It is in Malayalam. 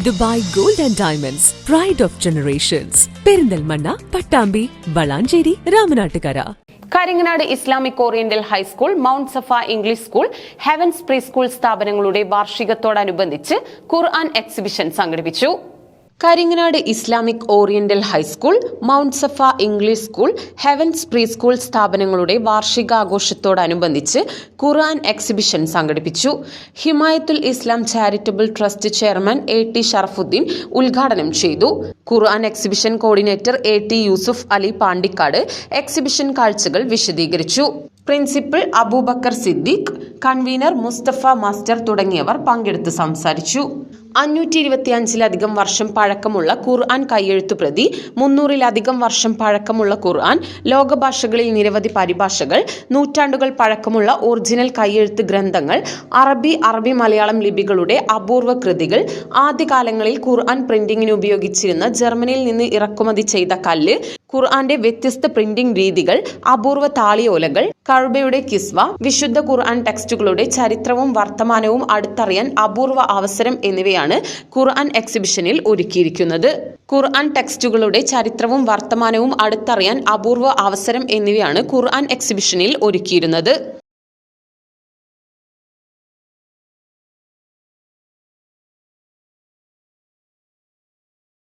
Dubai gold and diamonds, pride of generations, Perinthalmanna, Pattambi, Valanchery, Ramanattukara. Karinganad Islamic oriental high school, mount Safa English school, heavens pre school സ്ഥാപനങ്ങളുടെ വാർഷികത്തോടനുബന്ധിച്ച് ഖുർആൻ എക്സിബിഷൻ സംഘടിപ്പിച്ചു. Karinganad Islamic oriental high school, mount Safa English school, heavens pre school സ്ഥാപനങ്ങളുടെ വാർഷികാഘോഷത്തോടനുബന്ധിച്ച് ഖുർആൻ എക്സിബിഷൻ സംഘടിപ്പിച്ചു. Himayathul Islam charitable trust chairman A.T. Sharafuddeen ഉദ്ഘാടനം ചെയ്തു. Quran exhibition coordinator A.T. Yusuf Ali Pandikkad exhibition കാഴ്ചകൾ വിശദീകരിച്ചു. Principal Abubakar Siddique, convener Musthafa master തുടങ്ങിയവർ പങ്കെടുത്ത് സംസാരിച്ചു. 525-ലധികം വർഷം പഴക്കമുള്ള ഖുർആൻ കയ്യെഴുത്തു പ്രതി, 300-ലധികം വർഷം പഴക്കമുള്ള ഖുർആൻ, ലോകഭാഷകളിൽ നിരവധി പരിഭാഷകൾ, നൂറ്റാണ്ടുകൾ പഴക്കമുള്ള ഒറിജിനൽ കയ്യെഴുത്ത് ഗ്രന്ഥങ്ങൾ, അറബി മലയാളം ലിപികളുടെ അപൂർവ കൃതികൾ, ആദ്യകാലങ്ങളിൽ ഖുർആൻ പ്രിന്റിങ്ങിന് ഉപയോഗിച്ചിരുന്ന ജർമ്മനിയിൽ നിന്ന് ഇറക്കുമതി ചെയ്ത കല്ല്, ഖുർആന്റെ വ്യത്യസ്ത പ്രിന്റിംഗ് രീതികൾ, അപൂർവ താളിയോലകൾ, കഅബയുടെ കിസ്വ, വിശുദ്ധ ഖുർആൻ ടെക്സ്റ്റുകളുടെ ചരിത്രവും വർത്തമാനവും അടുത്തറിയാൻ അപൂർവ അവസരം എന്നിവയാണ് ഖുർആൻ എക്സിബിഷനിൽ ഒരുക്കിയിരിക്കുന്നത്. ഖുർആൻ ടെക്സ്റ്റുകളുടെ ചരിത്രവും വർത്തമാനവും അടുത്തറിയാൻ അപൂർവ അവസരം എന്നിവയാണ് ഖുർആൻ എക്സിബിഷനിൽ ഒരുക്കിയിരുന്നത്.